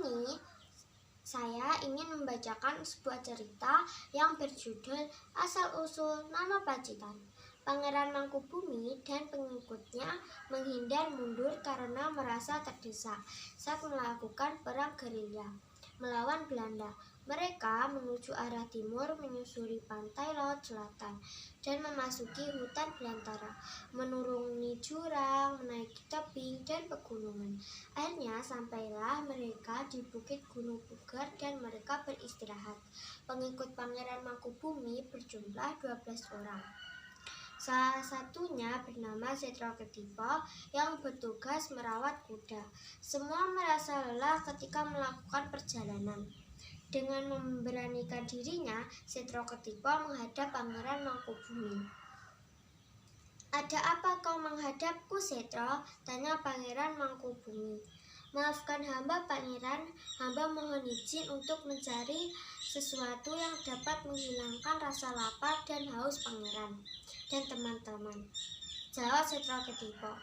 ini saya ingin membacakan sebuah cerita yang berjudul Asal-usul Nama Pacitan. Pangeran Mangkubumi dan pengikutnya menghindar mundur karena merasa terdesak saat melakukan perang gerilya melawan Belanda. Mereka menuju arah timur, menyusuri pantai laut selatan, dan memasuki hutan belantara, menuruni jurang, menaiki tebing dan pegunungan. Akhirnya sampailah mereka di bukit Gunung Puger dan mereka beristirahat. Pengikut Pangeran Mangkubumi berjumlah 12 orang. Salah satunya bernama Setroketipo yang bertugas merawat kuda. Semua merasa lelah ketika melakukan perjalanan. Dengan memberanikan dirinya, Setroketipo menghadap Pangeran Mangkubumi. "Ada apa kau menghadapku, Setro?" tanya Pangeran Mangkubumi. "Maafkan hamba, Pangeran. Hamba mohon izin untuk mencari sesuatu yang dapat menghilangkan rasa lapar dan haus Pangeran dan teman-teman," jawab Setroketipo.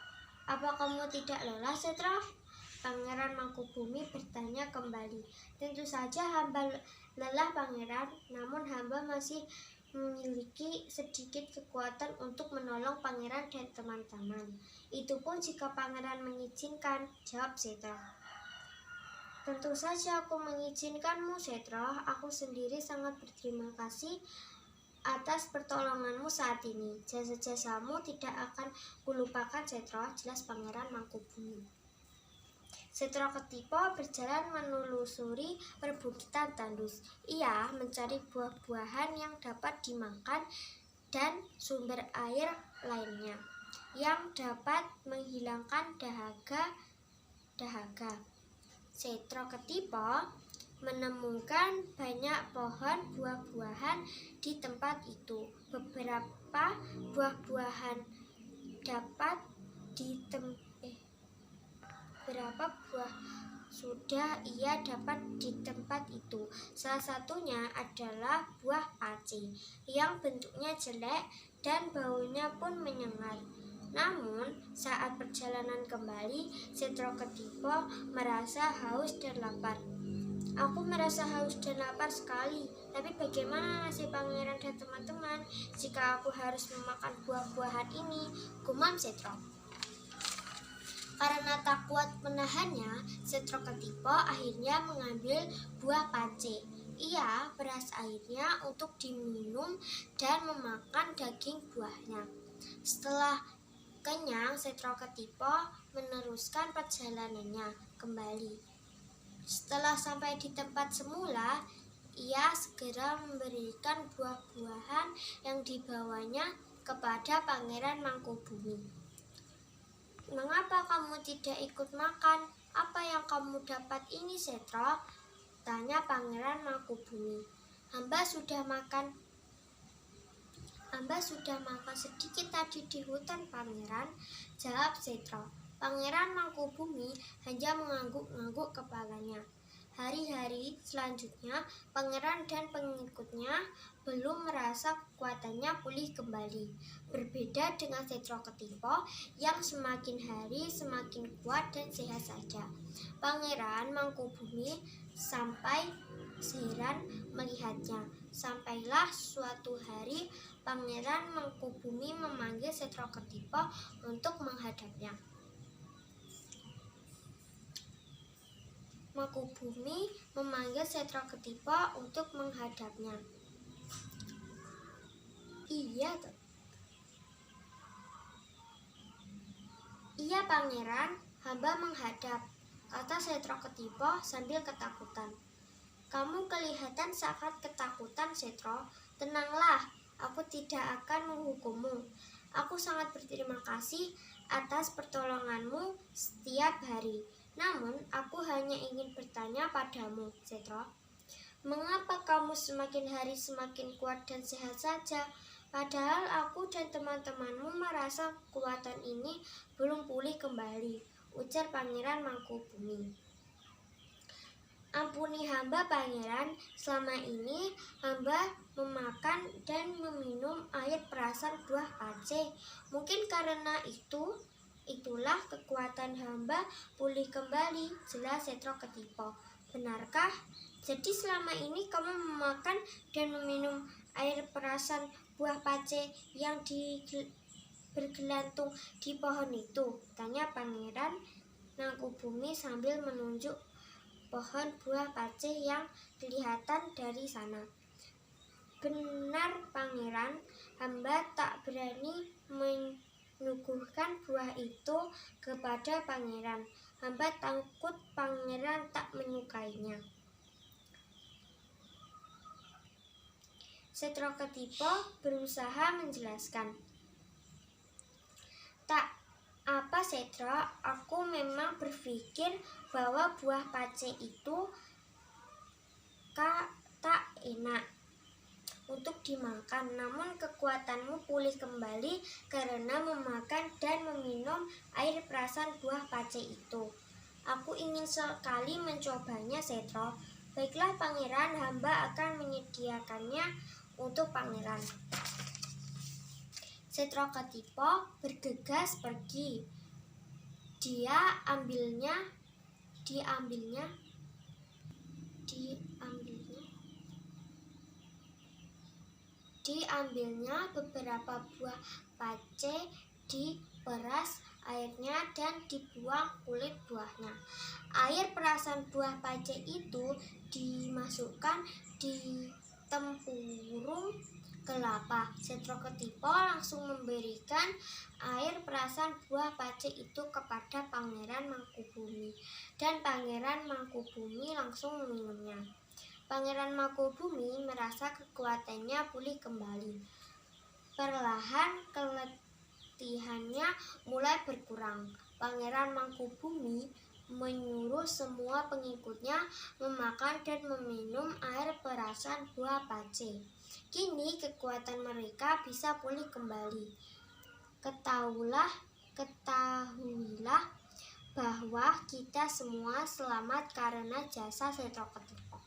"Apa kamu tidak lelah, Setro?" Pangeran Mangkubumi bertanya kembali. "Tentu saja hamba lelah, Pangeran. Namun hamba masih memiliki sedikit kekuatan untuk menolong Pangeran dan teman-teman. Itu pun jika Pangeran mengizinkan," jawab Setro. "Tentu saja aku mengizinkanmu, Setro. Aku sendiri sangat berterima kasih atas pertolonganmu saat ini. Jasa-jasamu tidak akan kulupakan, Setro," jelas Pangeran Mangkubumi. Setroketipo berjalan menelusuri perbukitan tandus. Ia mencari buah-buahan yang dapat dimakan dan sumber air lainnya yang dapat menghilangkan dahaga. Setroketipo menemukan banyak pohon buah-buahan di tempat itu. Beberapa buah sudah ia dapat di tempat itu. Salah satunya adalah buah pace yang bentuknya jelek dan baunya pun menyengat. Namun saat perjalanan kembali, Setroketipo merasa haus dan lapar. "Aku merasa haus dan lapar sekali, tapi bagaimana nasib Pangeran dan teman-teman jika aku harus memakan buah-buahan ini?" gumam Setro. Karena tak kuat menahannya, Setroketipo akhirnya mengambil buah pace. Ia peras airnya untuk diminum dan memakan daging buahnya. Setelah kenyang, Setroketipo meneruskan perjalanannya kembali. Setelah sampai di tempat semula, ia segera memberikan buah-buahan yang dibawanya kepada Pangeran Mangkubumi. "Mengapa kamu tidak ikut makan? Apa yang kamu dapat ini, Setro?" tanya Pangeran Mangkubumi. Hamba sudah makan sedikit tadi di hutan, Pangeran," jawab Setro. Pangeran Mangkubumi hanya mengangguk-angguk kepalanya. Hari-hari selanjutnya, Pangeran dan pengikutnya belum merasa kekuatannya pulih kembali. Berbeda dengan Setroketipo yang semakin hari semakin kuat dan sehat saja, Pangeran Mangkubumi sampai heran melihatnya. Sampailah suatu hari Pangeran Mangkubumi memanggil Setroketipo untuk menghadapnya. Mangkubumi memanggil Setroketipo untuk menghadapnya. "Iya, Pangeran, hamba menghadap," kata Setroketipo sambil ketakutan. "Kamu kelihatan sangat ketakutan, Setro. Tenanglah, aku tidak akan menghukummu. Aku sangat berterima kasih atas pertolonganmu setiap hari. Namun, aku hanya ingin bertanya padamu, Setro. Mengapa kamu semakin hari semakin kuat dan sehat saja? Padahal aku dan teman-temanmu merasa kekuatan ini belum pulih kembali," ujar Pangeran Mangkubumi. "Ampuni hamba, Pangeran. Selama ini hamba memakan dan meminum air perasan buah pace. Mungkin karena itu itulah kekuatan hamba pulih kembali, jelas Setroketipo. Benarkah? Jadi selama ini kamu memakan dan meminum air perasan buah pace yang bergelantung di pohon itu? Tanya Pangeran Mangkubumi sambil menunjuk pohon buah pace yang kelihatan dari sana. Benar Pangeran, hamba tak berani menyuguhkan buah itu kepada Pangeran. Hamba takut Pangeran tak menyukainya. Setroketipo berusaha menjelaskan. Tak apa Setro, aku memang berpikir bahwa buah pace itu tak enak untuk dimakan, namun kekuatanmu pulih kembali karena memakan dan meminum air perasan buah pace itu. Aku ingin sekali mencobanya, Setro. Baiklah Pangeran, hamba akan menyediakannya untuk Pangeran. Setroketipo bergegas pergi. Diambilnya beberapa buah pace, diperas airnya dan dibuang kulit buahnya. Air perasan buah pace itu dimasukkan di tempurung kelapa. Setroketipo langsung memberikan air perasan buah pace itu kepada Pangeran Mangkubumi, dan Pangeran Mangkubumi langsung meminumnya. Pangeran Mangkubumi merasa kekuatannya pulih kembali. Perlahan keletihannya mulai berkurang. Pangeran Mangkubumi menyuruh semua pengikutnya memakan dan meminum air perasan buah pace. Kini kekuatan mereka bisa pulih kembali. Ketahuilah bahwa kita semua selamat karena jasa Setroketipo.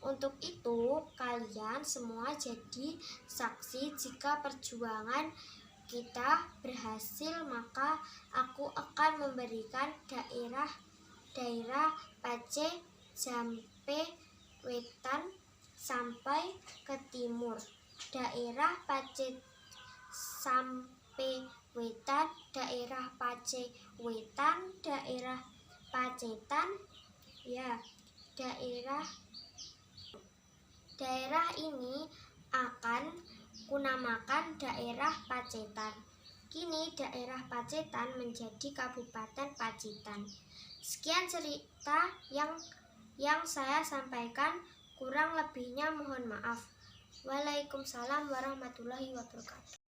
Untuk itu, kalian semua jadi saksi jika perjuangan kita berhasil, maka aku akan memberikan daerah Pace sampai wetan sampai ke timur, daerah Pace sampai wetan, daerah Pace wetan, daerah Pacetan, ya, daerah ini akan kunamakan daerah Pacetan. Kini daerah Pacetan menjadi Kabupaten Pacitan. Sekian cerita yang saya sampaikan, kurang lebihnya mohon maaf. Waalaikumsalam warahmatullahi wabarakatuh.